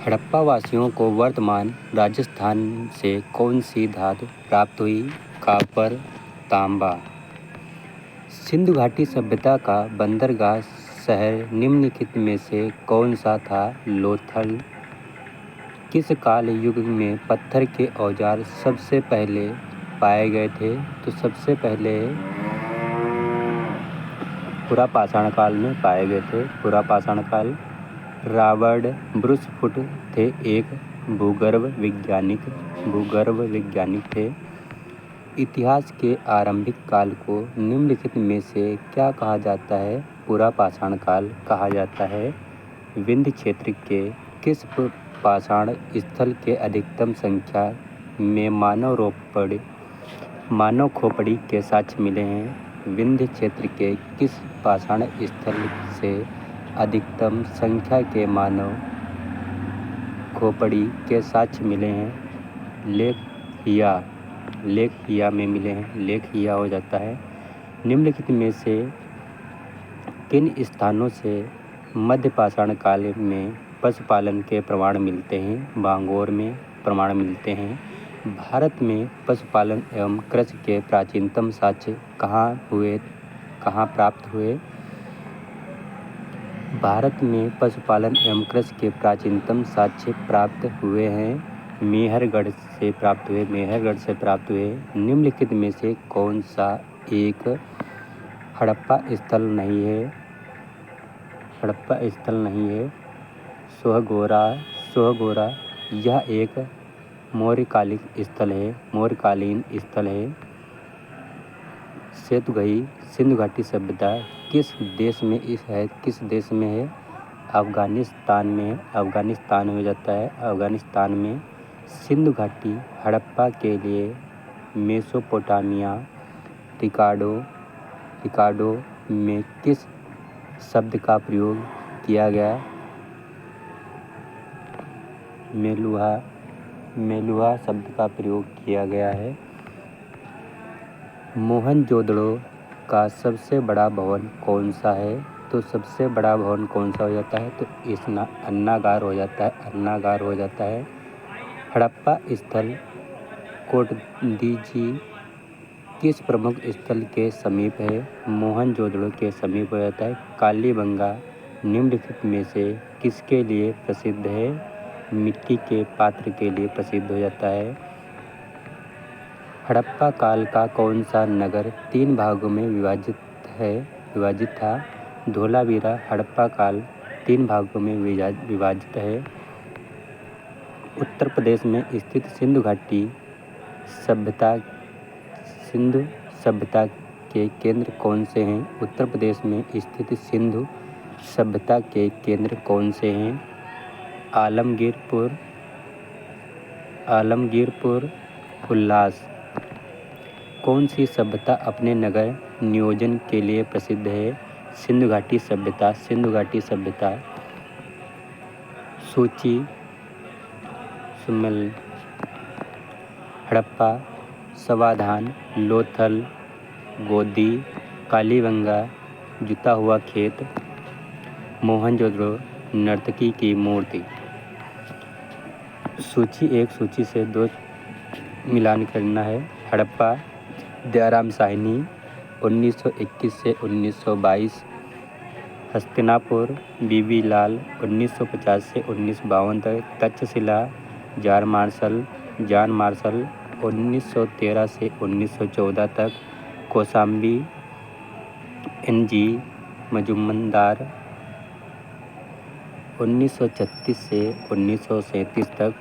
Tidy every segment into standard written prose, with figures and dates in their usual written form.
हड़प्पा वासियों को वर्तमान राजस्थान से कौन सी धातु प्राप्त हुई? कॉपर, तांबा। सिंधु घाटी सभ्यता का बंदरगाह शहर निम्नलिखित में से कौन सा था? लोथल। किस काल युग में पत्थर के औजार सबसे पहले पाए गए थे? तो सबसे पहले पुरापाषाण काल में पाए गए थे। पुरापाषाण काल। रॉबर्ट ब्रूसफुट थे एक भूगर्भ वैज्ञानिक थे। इतिहास के आरंभिक काल को निम्नलिखित में से क्या कहा जाता है? पुरापाषाण काल कहा जाता है। विंध्य क्षेत्र के किस पाषाण स्थल के अधिकतम संख्या में मानव खोपड़ी के साक्ष्य मिले हैं? विंध्य क्षेत्र के किस पाषाण स्थल से अधिकतम संख्या के मानव खोपड़ी के साक्ष्य मिले हैं? लेक हिया में मिले हैं। लेक हिया हो जाता है। निम्नलिखित में से किन स्थानों से मध्य पाषाण काल में पशुपालन के प्रमाण मिलते हैं? बांगोर में प्रमाण मिलते हैं। भारत में पशुपालन एवं कृषि के प्राचीनतम साक्ष्य कहाँ प्राप्त हुए? भारत में पशुपालन एवं कृषि के प्राचीनतम साक्ष्य प्राप्त हुए हैं मेहरगढ़ से प्राप्त हुए। निम्नलिखित में से कौन सा एक हड़प्पा स्थल नहीं है? सोहगोरा। यह एक मौर्यकालीन स्थल है। सेतुगई सिंधु घाटी सभ्यता किस देश में है? अफगानिस्तान में हो जाता है। अफगानिस्तान में। सिंधु घाटी हड़प्पा के लिए मेसोपोटामिया रिकार्डो में किस शब्द का प्रयोग किया गया? मेलुहा शब्द का प्रयोग किया गया है। मोहनजोदड़ो का सबसे बड़ा भवन कौन सा है? तो सबसे बड़ा भवन कौन सा हो जाता है? तो अन्नागार हो जाता है। हड़प्पा स्थल कोटदीजी किस प्रमुख स्थल के समीप है? मोहनजोदड़ो के समीप हो जाता है। कालीबंगा निम्नलिखित में से किसके लिए प्रसिद्ध है? मिट्टी के पात्र के लिए प्रसिद्ध हो जाता है। हड़प्पा काल का कौन सा नगर 3 भागों में विभाजित था? धोलावीरा। हड़प्पा काल 3 भागों में विभाजित है। उत्तर प्रदेश में स्थित सिंधु सभ्यता के केंद्र कौन से हैं? उत्तर प्रदेश में स्थित सिंधु सभ्यता के केंद्र कौन से हैं? आलमगीरपुर, उल्लास। कौन सी सभ्यता अपने नगर नियोजन के लिए प्रसिद्ध है? सिंधु घाटी सभ्यता। सूची सम्मेलन। हड़प्पा, समाधान, लोथल, गोदी, कालीबंगा, जुता हुआ खेत, मोहनजोदड़ो, नर्तकी की मूर्ति। सूची 1 सूची से 2 मिलान करना है। हड़प्पा, दयाराम साहनी 1921 से 1922। हस्तिनापुर, बीबी लाल 1950 से 1952 तक। तक्षशिला, जॉन मार्शल 1913 से 1914 तक। कौशाम्बी, एन.जी. मजुमदार 1936 से 1937 तक।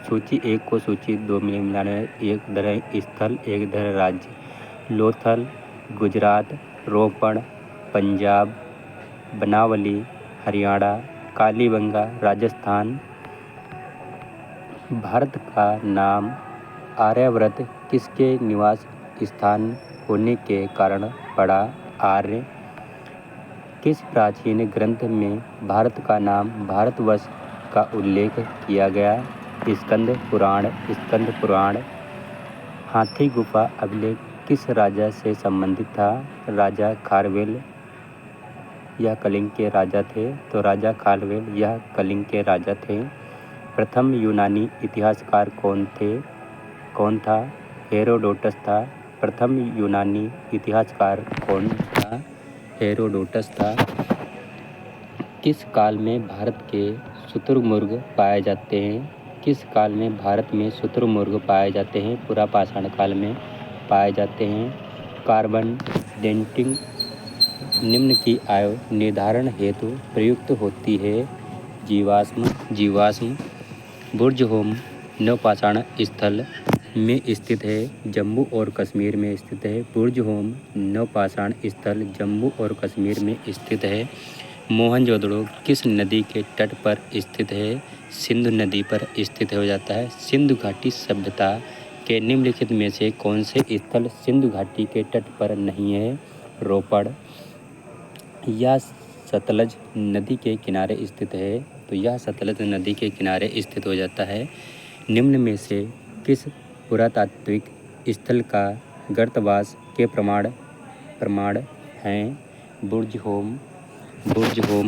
सूची 1 को सूची 2 में मिलाना है। एक इधर स्थल, एक इधर राज्य। लोथल, गुजरात। रोपड़, पंजाब। बनावली, हरियाणा। कालीबंगा, राजस्थान। भारत का नाम आर्यावर्त किसके निवास स्थान होने के कारण पड़ा? आर्य। किस प्राचीन ग्रंथ में भारत का नाम भारतवर्ष का उल्लेख किया गया? स्कंद पुराण। हाथी गुफा अभिलेख किस राजा से संबंधित था? राजा खारवेल। यह कलिंग के राजा थे। तो राजा खारवेल यह कलिंग के राजा थे। प्रथम यूनानी इतिहासकार कौन था? हेरोडोटस था। प्रथम यूनानी इतिहासकार कौन था? हेरोडोटस था। किस काल में भारत के शुतुरमुर्ग पाए जाते हैं? किस काल में भारत में शुतुरमुर्ग पाए जाते हैं? पुरापाषाण काल में पाए जाते हैं। कार्बन डेटिंग निम्न की आयु निर्धारण हेतु प्रयुक्त होती है। जीवाश्म बुर्जहोम नवपाषाण स्थल में स्थित है। जम्मू और कश्मीर में स्थित है। बुर्जहोम नवपाषाण स्थल जम्मू और कश्मीर में स्थित है। मोहनजोदड़ो किस नदी के तट पर स्थित है? सिंधु नदी पर स्थित हो जाता है। सिंधु घाटी सभ्यता के निम्नलिखित में से कौन से स्थल सिंधु घाटी के तट पर नहीं है? रोपड़। यह सतलज नदी के किनारे स्थित है। तो यह सतलज नदी के किनारे स्थित हो जाता है। निम्न में से किस पुरातात्विक स्थल का गर्तवास के प्रमाण हैं? बुर्जहोम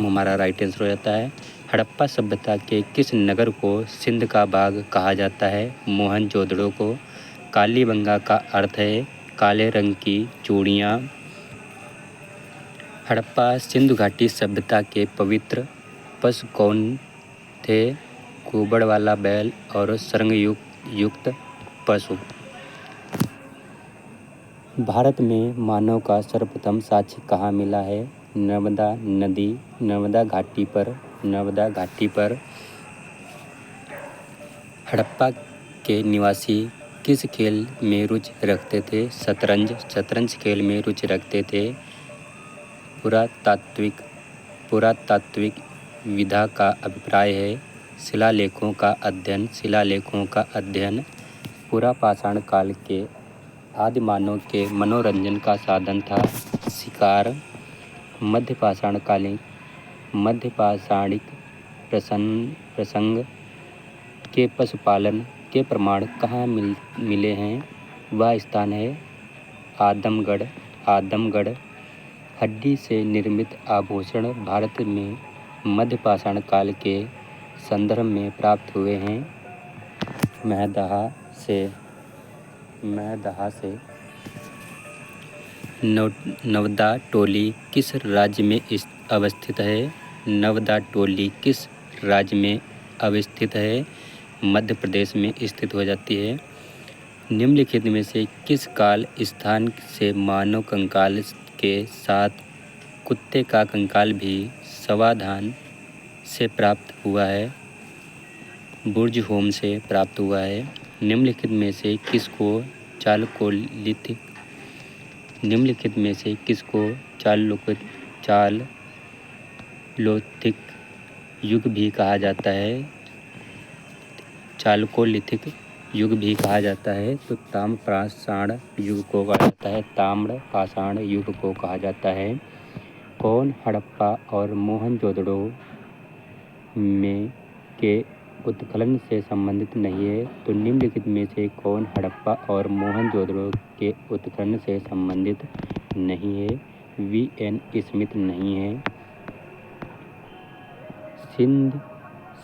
हमारा राइट आंसर हो जाता है। हड़प्पा सभ्यता के किस नगर को सिंध का बाग कहा जाता है? मोहनजोदड़ो को। कालीबंगा का अर्थ है काले रंग की चूड़ियाँ। हड़प्पा सिंधु घाटी सभ्यता के पवित्र पशु कौन थे? कुबड़ वाला बैल और सरंग युक्त पशु। भारत में मानव का सर्वप्रथम साक्ष्य कहाँ मिला है? नर्मदा नदी, नर्मदा घाटी पर। हड़प्पा के निवासी किस खेल में रुचि रखते थे? शतरंज खेल में रुचि रखते थे। पुरातात्विक विधा का अभिप्राय है शिलालेखों का अध्ययन। पुरापाषाण काल के आदि मानव के मनोरंजन का साधन था शिकार। मध्यपाषाणिक प्रसंग के पशुपालन के प्रमाण कहाँ मिले हैं? वह स्थान है आदमगढ़। हड्डी से निर्मित आभूषण भारत में मध्यपाषाण काल के संदर्भ में प्राप्त हुए हैं। महदहा से। नवदा टोली किस राज्य में अवस्थित है? नवदा टोली किस राज्य में अवस्थित है? मध्य प्रदेश में स्थित हो जाती है। निम्नलिखित में से किस काल स्थान से मानव कंकाल के साथ कुत्ते का कंकाल भी समाधान से प्राप्त हुआ है? बुर्जहोम से प्राप्त हुआ है। निम्नलिखित में से किसको चालोलिथिक युग भी कहा जाता है? चालकोलिथिक युग भी कहा जाता है। तो ताम्रपाषाण युग को कहा जाता है। कौन हड़प्पा और मोहनजोदड़ो में के उत्खनन से संबंधित नहीं है? तो निम्नलिखित में से कौन हड़प्पा और मोहनजोदड़ो के उत्खनन से संबंधित नहीं है? V.N. स्मिथ नहीं है।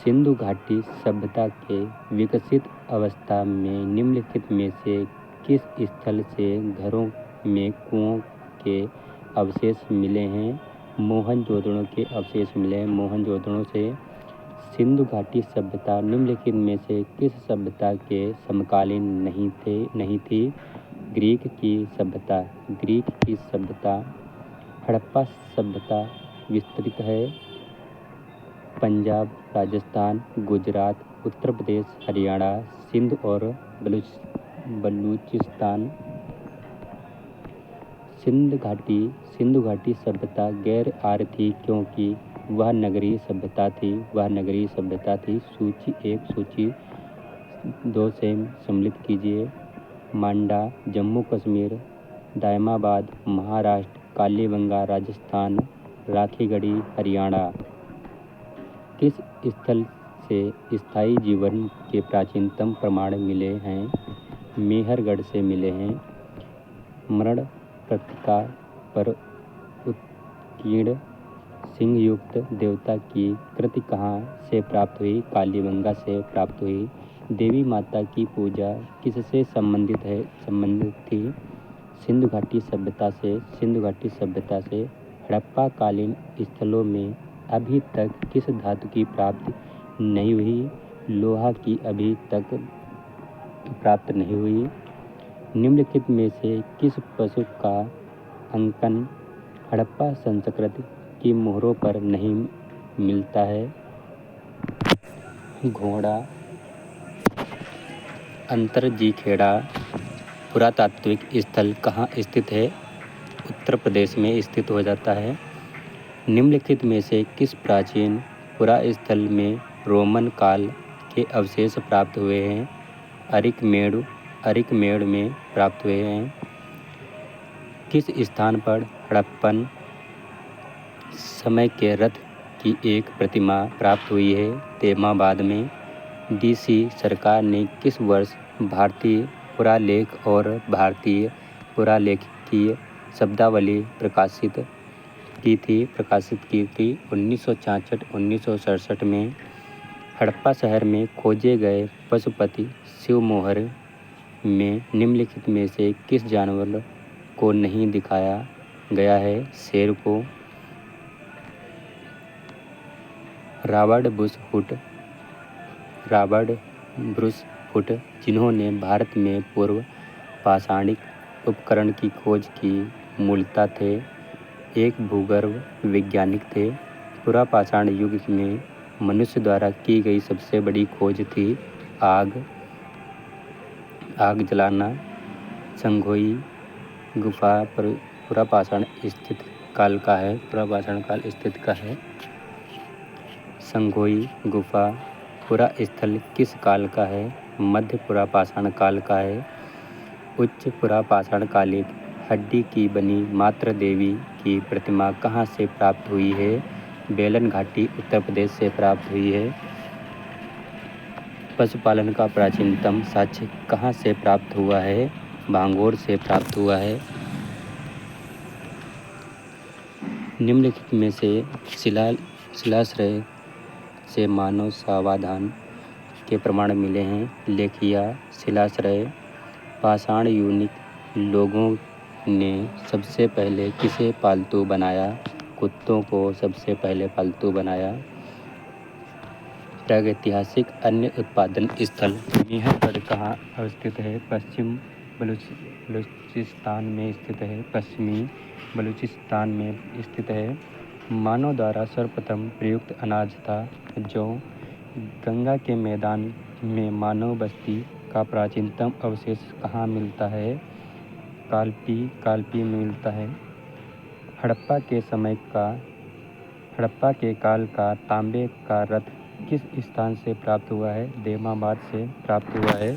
सिंधु घाटी सभ्यता के विकसित अवस्था में निम्नलिखित में से किस स्थल से घरों में कुओं के अवशेष मिले हैं? मोहनजोदड़ो के अवशेष मिले हैं मोहनजोदड़ो से। सिंधु घाटी सभ्यता निम्नलिखित में से किस सभ्यता के समकालीन नहीं थी? ग्रीक की सभ्यता। हड़प्पा सभ्यता विस्तृत है पंजाब, राजस्थान, गुजरात, उत्तर प्रदेश, हरियाणा, सिंध और बलूचिस्तान। सिंधु घाटी सभ्यता गैर आर्य थी क्योंकि वह नगरीय सभ्यता थी। सूची 1 सूची 2 से सम्मिलित कीजिए। मांडा जम्मू कश्मीर, दायमाबाद महाराष्ट्र, कालीबंगा राजस्थान, राखीगढ़ी हरियाणा। किस स्थल से स्थायी जीवन के प्राचीनतम प्रमाण मिले हैं? मेहरगढ़ से मिले हैं। मरण पत्रिका पर उत्कीर्ण सिंह युक्त देवता की कृति कहाँ से प्राप्त हुई? कालीबंगा से प्राप्त हुई। देवी माता की पूजा किससे संबंधित थी? सिंधु घाटी सभ्यता से। हड़प्पा कालीन स्थलों में अभी तक किस धातु की प्राप्ति नहीं हुई? लोहा की अभी तक प्राप्त नहीं हुई। निम्नलिखित में से किस पशु का अंकन हड़प्पा संस्कृति की मोहरों पर नहीं मिलता है? घोड़ा। अंतरजीखेड़ा पुरातात्विक स्थल कहाँ स्थित है? उत्तर प्रदेश में स्थित हो जाता है। निम्नलिखित में से किस प्राचीन पुरास्थल में रोमन काल के अवशेष प्राप्त हुए हैं? अरिकमेड़ में प्राप्त हुए हैं। किस स्थान पर हड़प्पन समय के रथ की एक प्रतिमा प्राप्त हुई है? तेमाबाद में। डीसी सरकार ने किस वर्ष भारतीय पुरालेख और भारतीय पुरालेखीय शब्दावली प्रकाशित की थी? 1966 में। हड़प्पा शहर में खोजे गए पशुपति शिव मोहर में निम्नलिखित में से किस जानवर को नहीं दिखाया गया है? शेर को। रॉबर्ट ब्रुस हुट जिन्होंने भारत में पूर्व पाषाणिक उपकरण की खोज की मूलतः थे एक भूगर्भ वैज्ञानिक थे। पुरापाषाण युग में मनुष्य द्वारा की गई सबसे बड़ी खोज थी आग जलाना। संघोई गुफा पुरापाषाण काल स्थित का है। संघोई गुफा पुरा स्थल किस काल का है? मध्य पुरापाषाण काल का है। उच्च पुरापाषाण कालिक हड्डी की बनी मातृ देवी की प्रतिमा कहाँ से प्राप्त हुई है? बेलन घाटी उत्तर प्रदेश से प्राप्त हुई है। पशुपालन का प्राचीनतम साक्ष्य कहाँ से प्राप्त हुआ है? भांगोर से प्राप्त हुआ है। निम्नलिखित में से शिलाश्रय से मानव सावधान के प्रमाण मिले हैं। लेखिया शिलाश्रय। पाषाण युग लोगों ने सबसे पहले किसे पालतू बनाया? कुत्तों को सबसे पहले पालतू बनाया। प्रागैतिहासिक अन्य उत्पादन स्थल मेहरगढ़ कहाँ अवस्थित है? पश्चिमी बलूचिस्तान में स्थित है। मानव द्वारा सर्वप्रथम प्रयुक्त अनाज था जौ। गंगा के मैदान में मानव बस्ती का प्राचीनतम अवशेष कहाँ मिलता है? कालपी में मिलता है। हड़प्पा के काल का तांबे का रथ किस स्थान से प्राप्त हुआ है? देमाबाद से प्राप्त हुआ है।